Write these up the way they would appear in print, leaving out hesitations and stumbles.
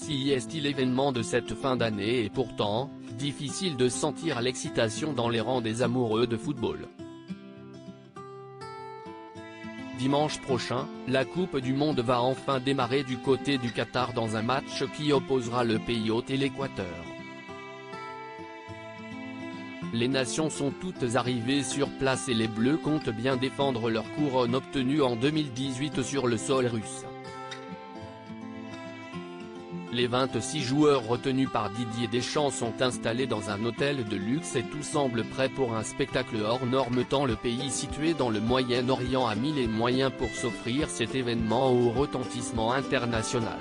Si est l'événement de cette fin d'année et pourtant, difficile de sentir l'excitation dans les rangs des amoureux de football. Dimanche prochain, la Coupe du Monde va enfin démarrer du côté du Qatar dans un match qui opposera le pays hôte et l'Équateur. Les nations sont toutes arrivées sur place et les Bleus comptent bien défendre leur couronne obtenue en 2018 sur le sol russe. Les 26 joueurs retenus par Didier Deschamps sont installés dans un hôtel de luxe et tout semble prêt pour un spectacle hors norme tant le pays situé dans le Moyen-Orient a mis les moyens pour s'offrir cet événement au retentissement international.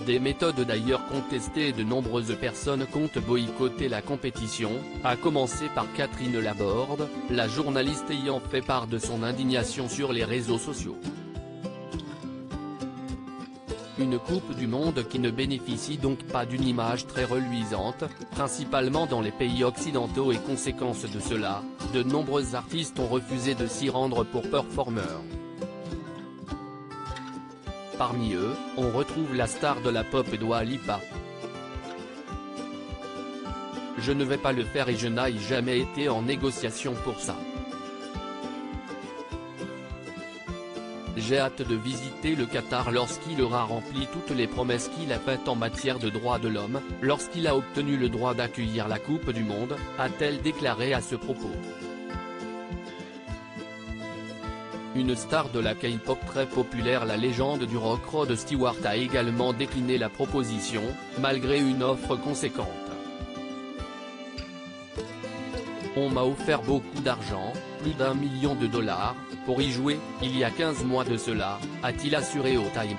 Des méthodes d'ailleurs contestées et de nombreuses personnes comptent boycotter la compétition, à commencer par Catherine Laborde, la journaliste ayant fait part de son indignation sur les réseaux sociaux. Une Coupe du Monde qui ne bénéficie donc pas d'une image très reluisante, principalement dans les pays occidentaux et conséquence de cela, de nombreux artistes ont refusé de s'y rendre pour performeurs. Parmi eux, on retrouve la star de la pop Dua Lipa. Je ne vais pas le faire et je n'ai jamais été en négociation pour ça. J'ai hâte de visiter le Qatar lorsqu'il aura rempli toutes les promesses qu'il a faites en matière de droits de l'homme, lorsqu'il a obtenu le droit d'accueillir la Coupe du Monde, a-t-elle déclaré à ce propos. Une star de la K-pop très populaire, la légende du rock Rod Stewart a également décliné la proposition, malgré une offre conséquente. On m'a offert beaucoup d'argent, plus d'1 million de dollars, pour y jouer, il y a 15 mois de cela, a-t-il assuré au Time.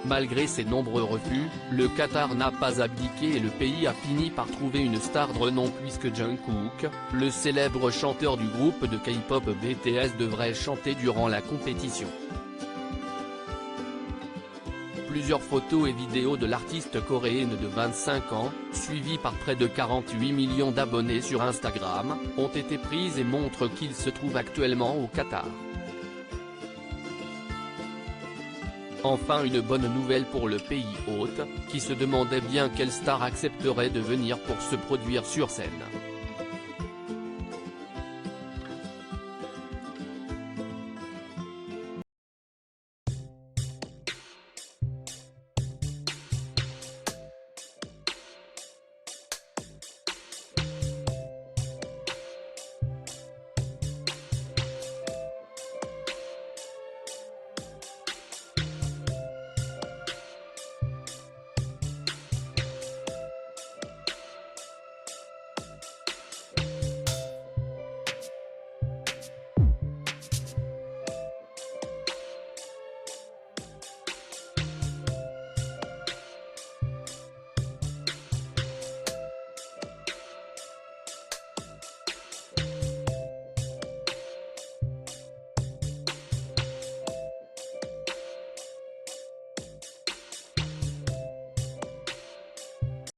Malgré ses nombreux refus, le Qatar n'a pas abdiqué et le pays a fini par trouver une star de renom puisque Jungkook, le célèbre chanteur du groupe de K-pop BTS devrait chanter durant la compétition. Plusieurs photos et vidéos de l'artiste coréenne de 25 ans, suivie par près de 48 millions d'abonnés sur Instagram, ont été prises et montrent qu'il se trouve actuellement au Qatar. Enfin une bonne nouvelle pour le pays hôte, qui se demandait bien quelle star accepterait de venir pour se produire sur scène.